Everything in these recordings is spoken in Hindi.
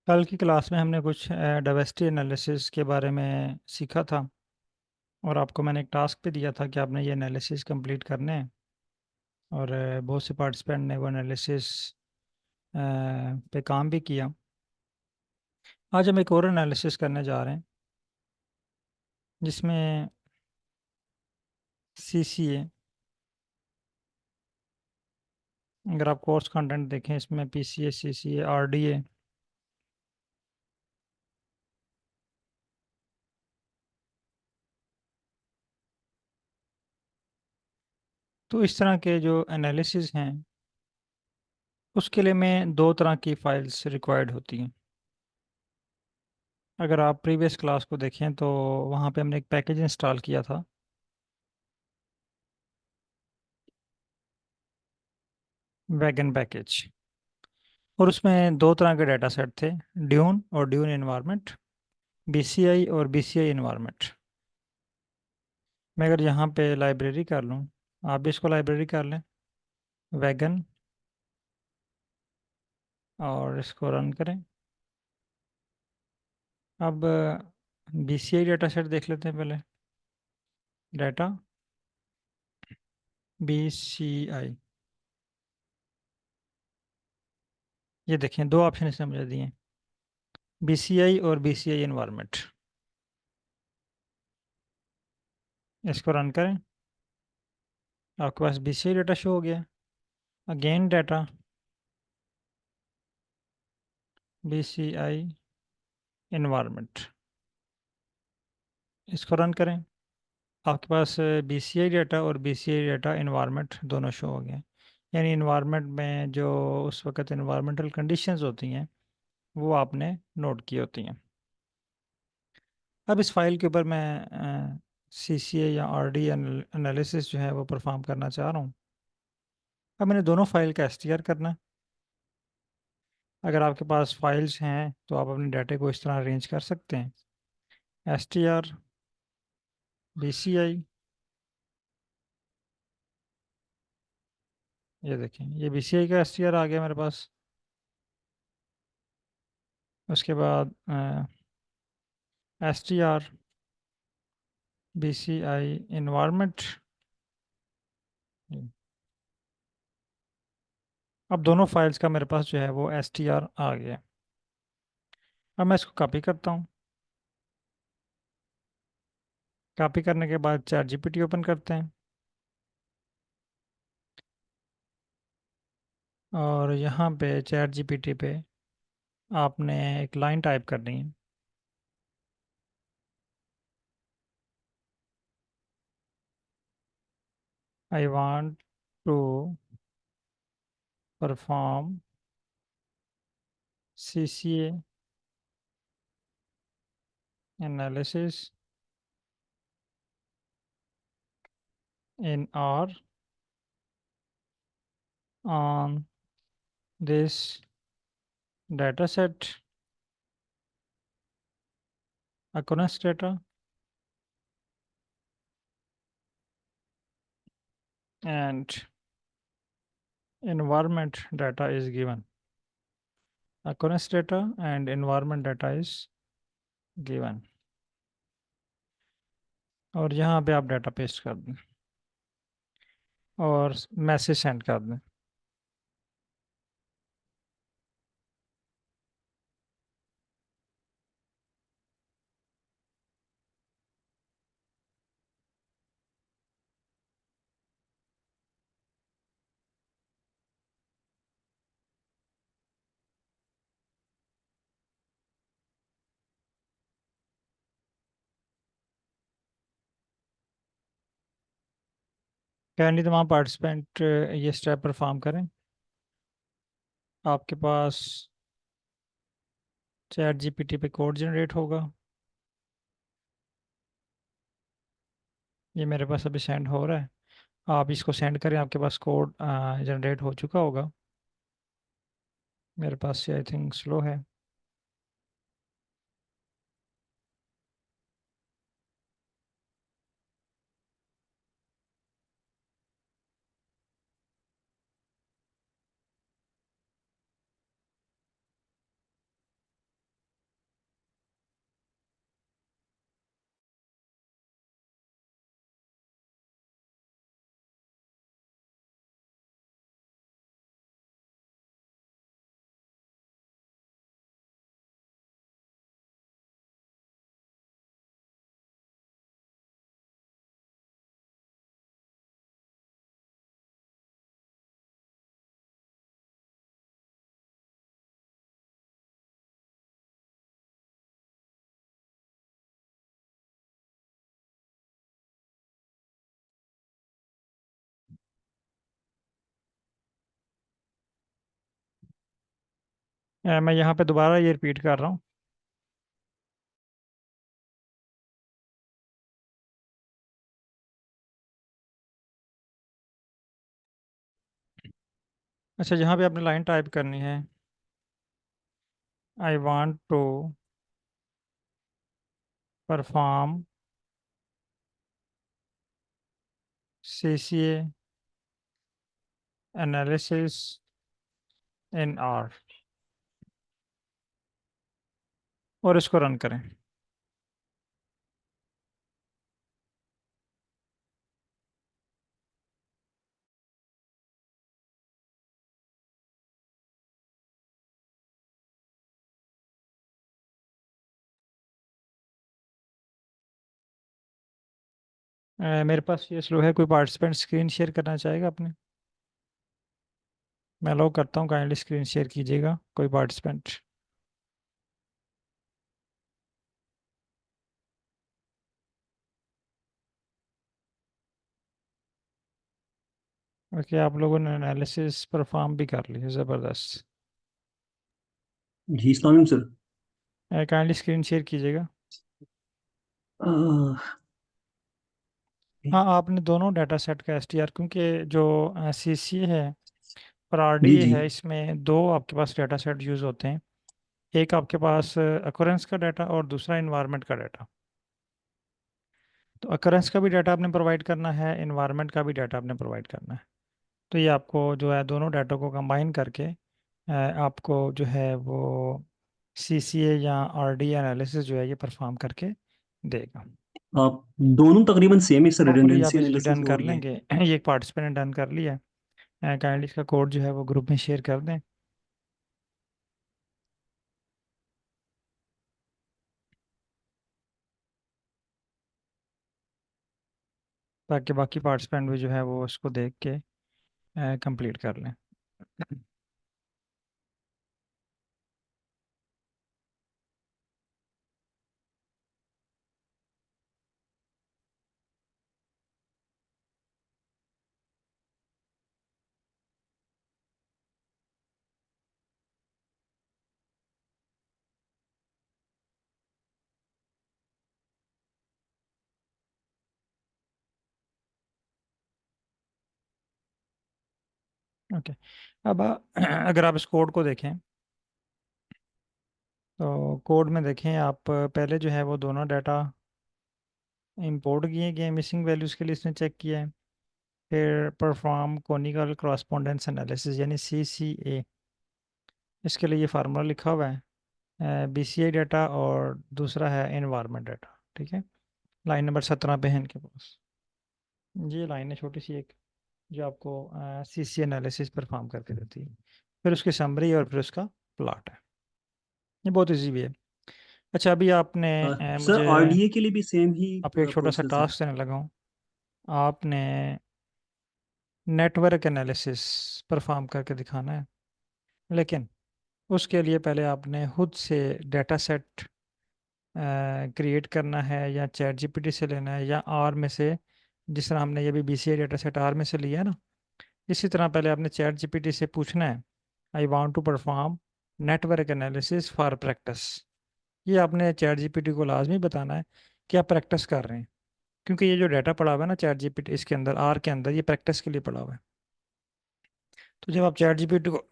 कल की क्लास में हमने कुछ डाइवर्सिटी एनालिसिस के बारे में सीखा था। और आपको मैंने एक टास्क पे दिया था कि आपने ये एनालिसिस कंप्लीट करने हैं। और बहुत से पार्टिसिपेंट ने वो एनालिसिस पे काम भी किया। आज हम एक और एनालिसिस करने जा रहे हैं जिसमें सीसीए। अगर आप कोर्स कंटेंट देखें इसमें पीसीए, सीसीए, आरडीए। तो इस तरह के जो एनालिसिस हैं उसके लिए में दो तरह की फाइल्स रिक्वायर्ड होती हैं। अगर आप प्रीवियस क्लास को देखें तो वहाँ पे हमने एक पैकेज इंस्टॉल किया था, वैगन पैकेज। और उसमें दो तरह के डाटा सेट थे, ड्यून और ड्यून इन्वायरमेंट, बीसीआई और बीसीआई इन्वायरमेंट। मैं अगर यहाँ पे लाइब्रेरी कर लूँ, आप भी इसको लाइब्रेरी कर लें, वैगन, और इसको रन करें। अब बीसीआई डाटा सेट देख लेते हैं पहले। डाटा बीसीआई, ये देखें दो ऑप्शन इसने मुझे दिए, बीसीआई और बीसीआई इन्वायरमेंट। इसको रन करें, आपके पास बीसीआई डाटा शो हो गया। अगेन डाटा बीसीआई इन्वायरमेंट, इसको रन करें। आपके पास बीसीआई डाटा और बीसीआई डाटा इन्वायरमेंट दोनों शो हो गए। यानी इन्वायरमेंट में जो उस वक्त इन्वायरमेंटल कंडीशंस होती हैं वो आपने नोट की होती हैं। अब इस फाइल के ऊपर मैं सीसीए या आरडी एनालिसिस जो है वो परफॉर्म करना चाह रहा हूँ। अब मैंने दोनों फाइल का एसटीआर करना है। अगर आपके पास फाइल्स हैं तो आप अपने डाटे को इस तरह अरेंज कर सकते हैं, एसटीआर बीसीआई। ये देखें, ये बीसीआई का एसटीआर आ गया मेरे पास। उसके बाद S T R B C I environment. अब दोनों फाइल्स का मेरे पास जो है वो एस टी आर आ गया। अब मैं इसको कॉपी करता हूँ। कॉपी करने के बाद चैट जीपीटी ओपन करते हैं और यहाँ पे चैट जीपीटी पे आपने एक लाइन टाइप करनी है। I want to perform C C analysis in R on this data set occurrence data and environment data is given. Occurrence data and environment data is given। और यहाँ पे आप डाटा पेस्ट कर दें और मैसेज सेंड कर दें। कैंडी तमाम पार्टिसिपेंट ये स्टेप परफॉर्म करें। आपके पास चैट जीपीटी पे कोड जनरेट होगा। ये मेरे पास अभी सेंड हो रहा है, आप इसको सेंड करें, आपके पास कोड जनरेट हो चुका होगा। मेरे पास से आई थिंक स्लो है। मैं यहाँ पे दोबारा ये रिपीट कर रहा हूँ। अच्छा, यहाँ पे आपने लाइन टाइप करनी है, I want to perform CCA analysis in R, और इसको रन करें। मेरे पास ये स्लो है, कोई पार्टिसिपेंट स्क्रीन शेयर करना चाहेगा अपने? मैं अलाउ करता हूँ, काइंडली स्क्रीन शेयर कीजिएगा कोई पार्टिसिपेंट। ओके, आप लोगों ने एनालिसिस परफॉर्म भी कर लिया, ज़बरदस्त। जी इस्लाम सर। काइंडली स्क्रीन शेयर कीजिएगा। आह, हाँ, आपने दोनों डाटा सेट का STR, क्योंकि जो CCA है और जी RDA जी। है, इसमें दो आपके पास डाटा सेट यूज़ होते हैं। एक आपके पास अकोरेंस का डाटा और दूसरा इन्वायरमेंट का डाटा। तो अकरेंस का भी डाटा आपने प्रोवाइड करना है, इन्वायरमेंट का भी डाटा आपने प्रोवाइड करना है। तो ये आपको जो है दोनों डाटा को कंबाइन करके आपको जो है वो CCA या RD एनालिसिस जो है ये परफॉर्म करके देगा। आप दोनों तकरीबन सेम है सर, होपफुली आप रिडंडेंसी इजीली एनालिसिस डन कर और ये। लेंगे। ये एक पार्टिसिपेंट ने डन कर लिया है। काइंडली इसका कोड जो है वो ग्रुप में शेयर कर दें, ताकि बाकी पार्टिसिपेंट भी जो है वो उसको देख के कंप्लीट कर लें। ओके, अब अगर आप इस कोड को देखें, तो कोड में देखें आप, पहले जो है वो दोनों डाटा इंपोर्ट किए गए, मिसिंग वैल्यूज़ के लिए इसने चेक किया है। फिर परफॉर्म कोनिकल क्रॉसपोंडेंस एनालिसिस यानी CCA, इसके लिए ये फार्मूला लिखा हुआ है, BCI डाटा और दूसरा है इन्वायरमेंट डाटा। ठीक है, लाइन नंबर 17 पे है इनके पास। ये लाइन है छोटी सी एक, जो आपको CCA एनालिसिस परफॉर्म करके देती है। फिर उसकी समरी और फिर उसका प्लॉट है। ये बहुत इजी भी है। अच्छा, अभी आपने सर मुझे आरडीए के लिए भी सेम ही आपको एक छोटा सा प्रोसेस है। टास्क देने लगा हूँ। आपने नेटवर्क एनालिसिस परफॉर्म करके दिखाना है, लेकिन उसके लिए पहले आपने खुद से डाटा सेट क्रिएट करना है, या चैट GPT से लेना है, या आर में से, जिस तरह हमने ये भी BCI डाटा सेट आर में से लिया है ना, इसी तरह पहले आपने चैट GPT से पूछना है, I want to perform network analysis for practice. ये आपने चैट GPT को लाजमी बताना है कि आप प्रैक्टिस कर रहे हैं, क्योंकि ये जो डाटा पड़ा हुआ है ना चैट GPT इसके अंदर, आर के अंदर, ये प्रैक्टिस के लिए पड़ा हुआ है। तो जब आप चैट GPT को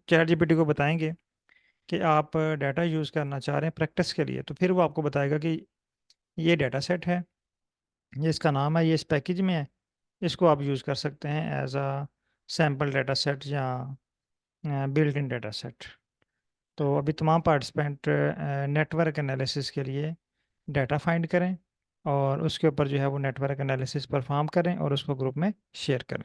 चैट GPT को बताएंगे कि आप डाटा यूज़ करना चाह रहे हैं प्रैक्टिस के लिए, तो फिर वो आपको बताएगा कि ये डाटा सेट है, ये इसका नाम है, ये इस पैकेज में है, इसको आप यूज़ कर सकते हैं as a sample data set या बिल्ट इन डाटा सेट। तो अभी तमाम पार्टिसिपेंट नेटवर्क एनालिसिस के लिए डाटा फाइंड करें, और उसके ऊपर जो है वो नेटवर्क एनालिसिस परफॉर्म करें और उसको ग्रुप में शेयर करें।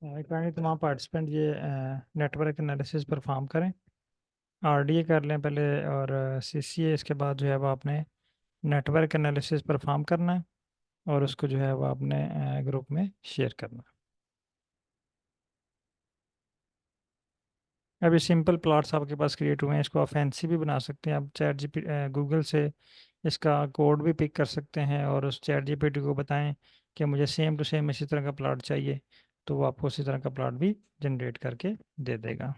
काइंडली तमाम पार्टिसिपेंट ये नेटवर्क एनालिसिस परफॉर्म करें। आरडीए कर लें पहले, और सीसीए, इसके बाद जो है वो आपने नेटवर्क एनालिसिस परफॉर्म करना है, और उसको जो है वो आपने ग्रुप में शेयर करना है। अभी सिंपल प्लॉट्स आपके पास क्रिएट हुए हैं, इसको आप फैंसी भी बना सकते हैं। आप चैट जी गूगल से इसका कोड भी पिक कर सकते हैं, और उस चैट जीपीटी को बताएं कि मुझे सेम टू सेम इसी तरह का प्लॉट चाहिए, तो वो आपको उसी तरह का प्लॉट भी जनरेट करके दे देगा।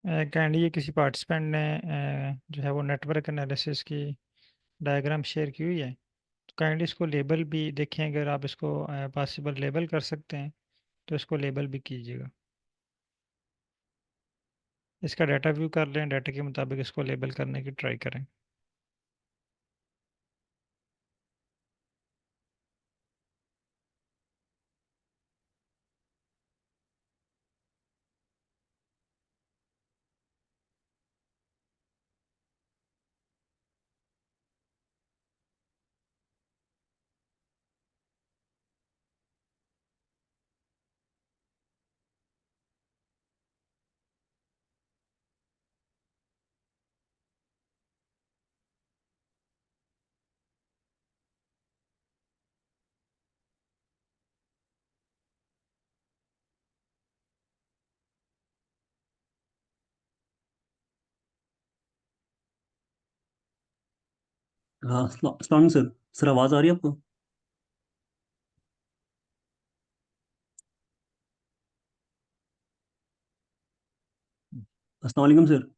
काइंडली ये किसी पार्टिसिपेंट ने जो है वो नेटवर्क एनालिसिस की डायग्राम शेयर की हुई है, तो काइंडली इसको लेबल भी देखें, अगर आप इसको पॉसिबल लेबल कर सकते हैं तो इसको लेबल भी कीजिएगा। इसका डाटा व्यू कर लें, डाटा के मुताबिक इसको लेबल करने की ट्राई करें। हाँ, अस्सलाम वालेकुम सर। सर आवाज़ आ रही है आपको? अस्सलाम वालेकुम सर।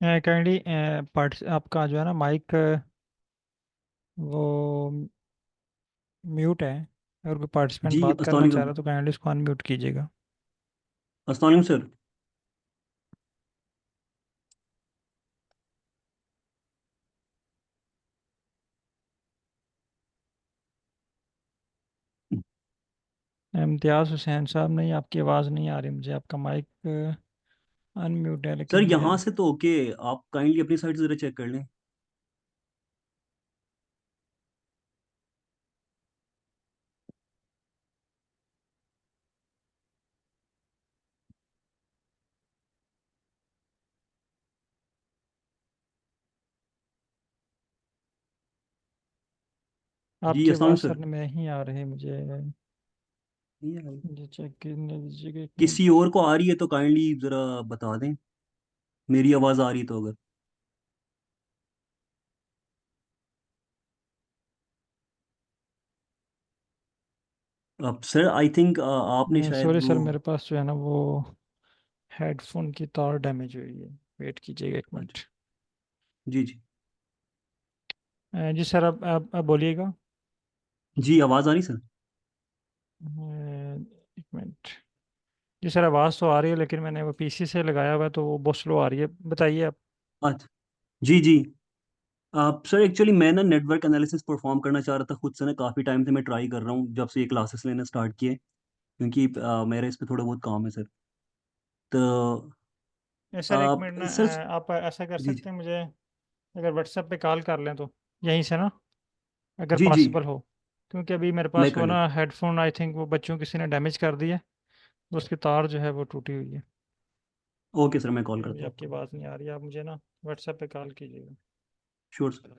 काइंडली पार्ट आपका जो है ना माइक, वो म्यूट है। अगर कोई पार्टिसिपेंट जी, बात अस्सलाम करना चाह रहा वालेकुम। है तो काइंडली इसको अनम्यूट कीजिएगा। अस्सलाम वालेकुम सर। इम्तियाज़ हुसैन साहब, नहीं आपकी आवाज़ नहीं आ रही मुझे, आपका माइक अनम्यूट है लेकिन सर मुझे। यहाँ से तो ओके। आप काइंडली अपनी साइड से जरा चेक कर लें। जी आपकी अस्सलाम आवाज़ वालेकुम सर सर। में नहीं आ रही मुझे। ये है। मुझे चेक करने दीजिएगा एक मिनट। किसी और को आ रही है तो काइंडली जरा बता दें। मेरी आवाज़ आ रही है तो अगर। अब सर आई थिंक आपने शायद सॉरी वो। सर, मेरे पास जो है ना वो हेडफोन की तार डैमेज हुई है। वेट कीजिएगा एक अच्छा। मिनट। जी जी। जी सर, अब बोलिएगा। जी आवाज़ आ रही सर। एक मिनट। जी सर, आवाज़ तो आ रही है लेकिन मैंने वो पीसी से लगाया हुआ है तो वो बहुत स्लो आ रही है। बताइए आप। अच्छा। जी जी। आप सर एक्चुअली मैं ना नेटवर्क एनालिसिस परफॉर्म करना चाह रहा था खुद से ना, काफ़ी टाइम से मैं ट्राई कर रहा हूँ जब से ये क्लासेस लेना स्टार्ट किए। क्योंकि मेरा इस पे थोड़ा बहुत काम है सर। तो सर एक मिनट ना, सर। आप ऐसा कर जी जी। सकते हैं मुझे अगर व्हाट्सएप पे कॉल कर लें तो, यहीं से ना, अगर जी जी। पॉसिबल हो। क्योंकि अभी मेरे मैं पास कर वो ना लेता हेडफोन, आई थिंक वो बच्चों किसी ने डैमेज कर दिया, तो उसकी तार जो है वो टूटी हुई है। हूँ। ओके सर मैं कॉल मुझे करता हूँ आपकी आपको। आवाज़ नहीं आ रही, आप मुझे ना व्हाट्सएप पे कॉल कीजिएगा। Sure sir.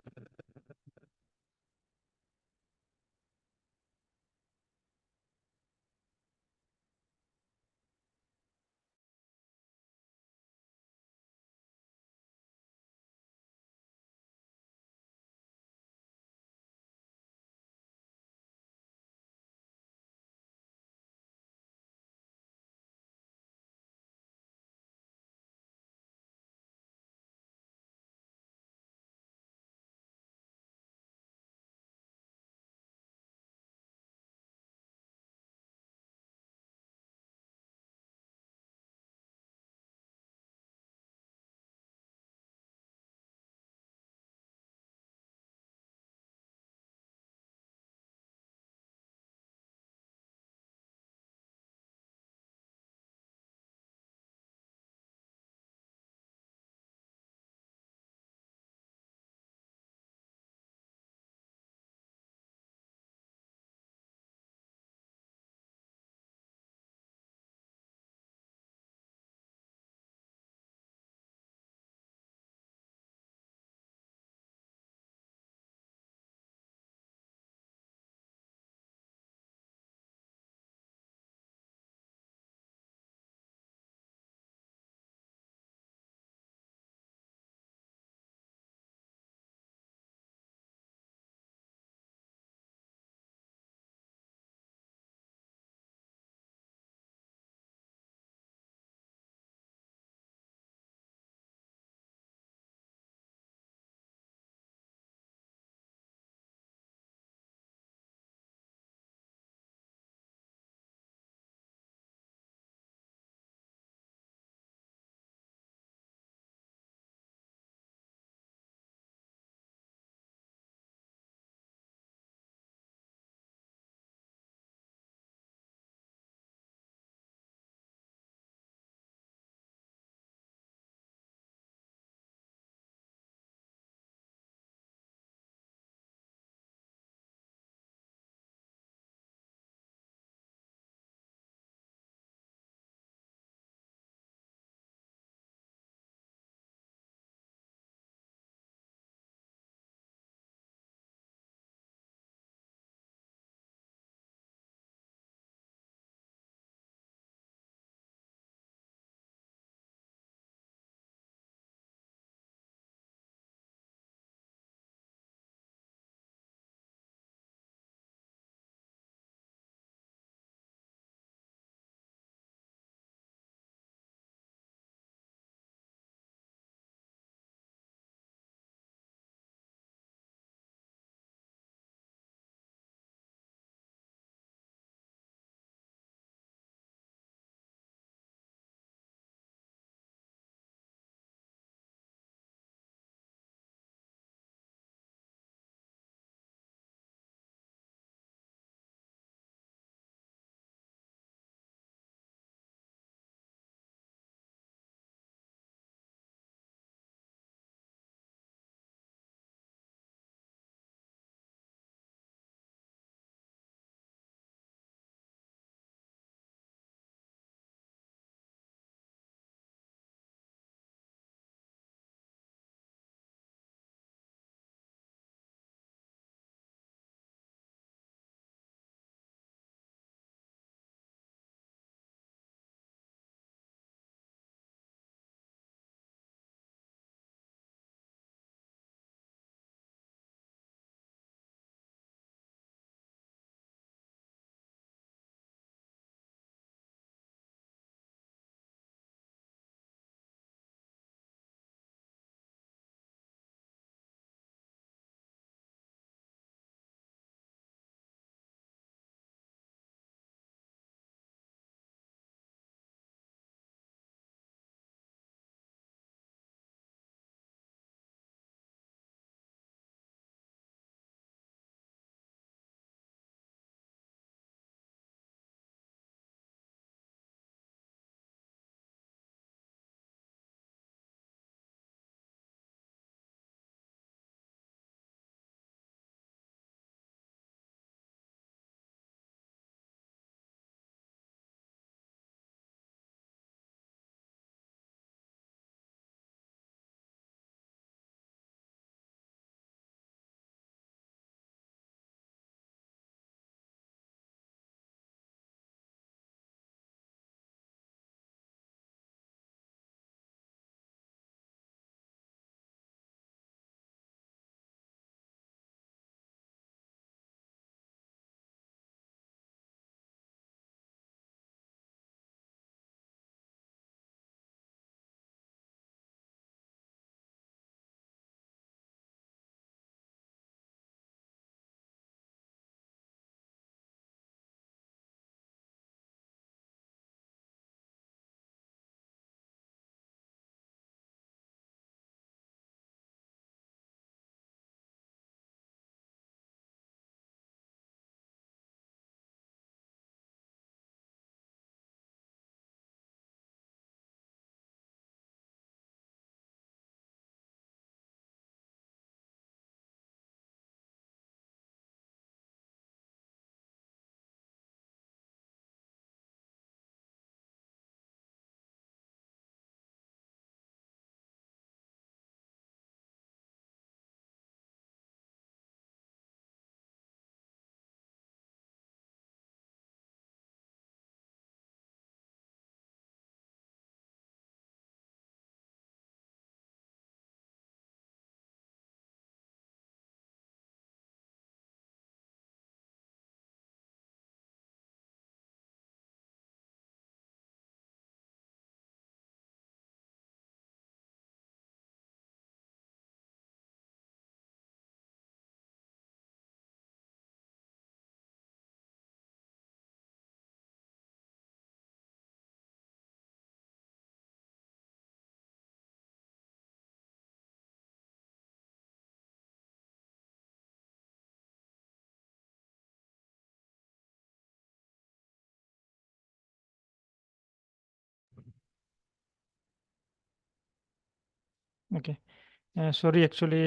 Okay. Sorry, actually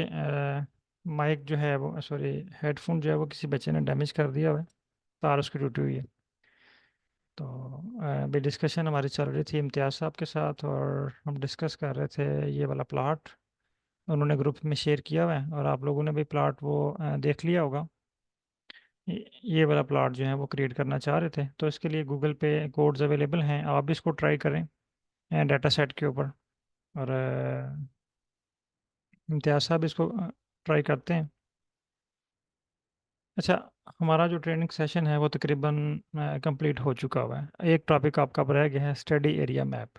mic जो है वो, सॉरी, हेडफोन जो है वो किसी बच्चे ने डैमेज कर दिया हुआ है, तार उसकी टूटी हुई है। तो अभी डिस्कशन हमारी चल रही थी इम्तियाज़ साहब के साथ, और हम डिस्कस कर रहे थे ये वाला प्लाट। उन्होंने ग्रुप में शेयर किया हुआ है, और आप लोगों ने भी प्लाट वो देख लिया होगा। ये वाला प्लाट जो है वो क्रिएट करना चाह रहे थे, तो इसके लिए गूगल पे कोड्स अवेलेबल हैं, आप भी इसको ट्राई करें डाटा सेट के ऊपर। और इम्तियाज़ साहब इसको ट्राई करते हैं। अच्छा, हमारा जो ट्रेनिंग सेशन है वो तकरीबन कंप्लीट हो चुका हुआ है। एक टॉपिक आपका रह गया है, स्टडी एरिया मैप।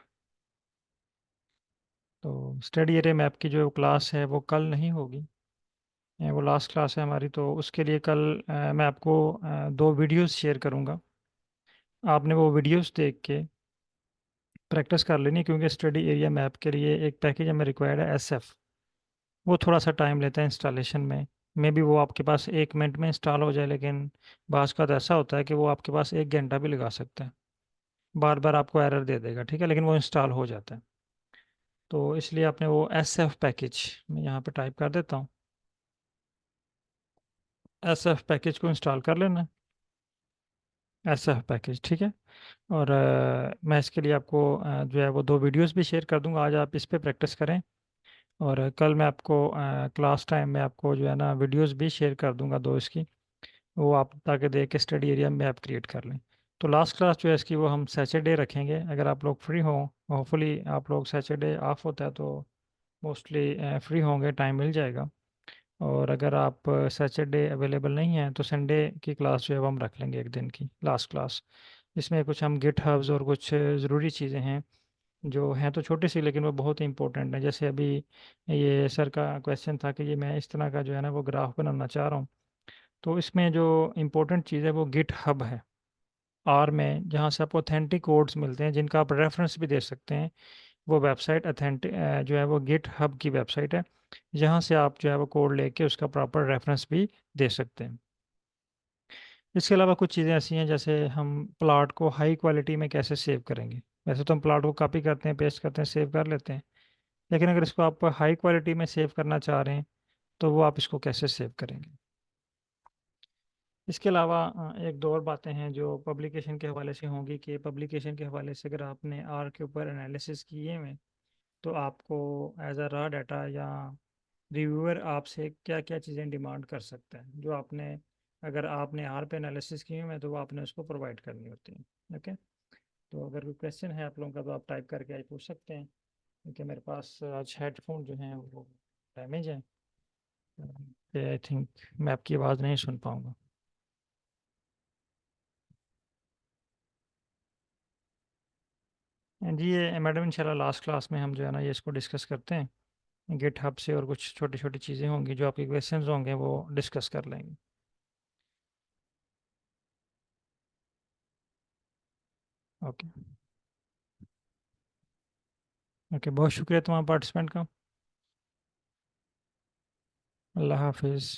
तो स्टडी एरिया मैप की जो क्लास है वो कल नहीं होगी, वो लास्ट क्लास है हमारी। तो उसके लिए कल मैं आपको दो वीडियोस शेयर करूँगा। आपने वो वीडियोस देख के प्रैक्टिस कर लेनी, क्योंकि स्टडी एरिया मैप के लिए एक पैकेज हमें रिक्वायर्ड है, SF। वो थोड़ा सा टाइम लेता है इंस्टॉलेशन में। मे बी वो आपके पास 1 मिनट में इंस्टॉल हो जाए, लेकिन बाज़ का तो ऐसा होता है कि वो आपके पास 1 घंटा भी लगा सकता है। बार बार आपको एरर दे देगा, ठीक है, लेकिन वो इंस्टॉल हो जाता है। तो इसलिए आपने वो SF पैकेज, मैं यहाँ पे टाइप कर देता हूँ, SF पैकेज को इंस्टॉल कर लेना। SF पैकेज, ठीक है। और मैं इसके लिए आपको जो है वो दो वीडियोस भी शेयर कर दूंगा, आज आप इस पे प्रैक्टिस करें। और कल मैं आपको क्लास टाइम में आपको जो है ना वीडियोस भी शेयर कर दूंगा दो इसकी, वो आप ताकि देख के स्टडी एरिया में आप क्रिएट कर लें। तो लास्ट क्लास जो है इसकी वो हम सैटरडे रखेंगे, अगर आप लोग फ्री हों। होपफुली आप लोग, सैटरडे ऑफ होता है तो मोस्टली फ्री होंगे, टाइम मिल जाएगा। और अगर आप सैटरडे अवेलेबल नहीं हैं तो संडे की क्लास जो है वो हम रख लेंगे, एक दिन की लास्ट क्लास। इसमें कुछ हम गिट हब्स और कुछ ज़रूरी चीज़ें हैं जो हैं तो छोटी सी, लेकिन वो बहुत ही इंपॉर्टेंट है। जैसे अभी ये सर का क्वेश्चन था कि ये मैं इस तरह का जो है ना वो ग्राफ बनाना चाह रहा हूँ। तो इसमें जो इम्पोर्टेंट चीज़ है वो गिट हब है, आर में, जहाँ से आपको ऑथेंटिक कोड्स मिलते हैं जिनका आप रेफरेंस भी दे सकते हैं। वो वेबसाइट अथेंटिक जो है वो गिट हब की वेबसाइट है, जहाँ से आप जो है वो कोड लेके उसका प्रॉपर रेफरेंस भी दे सकते हैं। इसके अलावा कुछ चीज़ें ऐसी हैं, जैसे हम प्लॉट को हाई क्वालिटी में कैसे सेव करेंगे। वैसे तो हम प्लॉट को कॉपी करते हैं, पेस्ट करते हैं, सेव कर लेते हैं, लेकिन अगर इसको आप हाई क्वालिटी में सेव करना चाह रहे हैं तो वो आप इसको कैसे सेव करेंगे। इसके अलावा एक दो और बातें हैं जो पब्लिकेशन के हवाले से होंगी, कि पब्लिकेशन के हवाले से अगर आपने आर के ऊपर एनालिसिस किए हुए, तो आपको एज अ रॉ डाटा या रिव्यूअर आपसे क्या क्या चीज़ें डिमांड कर सकता है, जो आपने, अगर आपने आर पे एनालिसिस किए हुए हैं तो वो आपने उसको प्रोवाइड करनी होती है। ओके। तो अगर कोई क्वेश्चन है आप लोगों का तो आप टाइप करके आज पूछ सकते हैं, क्योंकि मेरे पास आज हेडफोन जो हैं वो डैमेज है, आई थिंक मैं आपकी आवाज़ नहीं सुन पाऊँगा। जी ये मैडम, इंशाल्लाह लास्ट क्लास में हम जो है ना ये इसको डिस्कस करते हैं, गिट हब से, और कुछ छोटी छोटी चीज़ें होंगी जो आपके क्वेश्चंस होंगे वो डिस्कस कर लेंगे। ओके। ओके, बहुत शुक्रिया तुम्हारा पार्टिसिपेंट का। अल्लाह हाफिज़।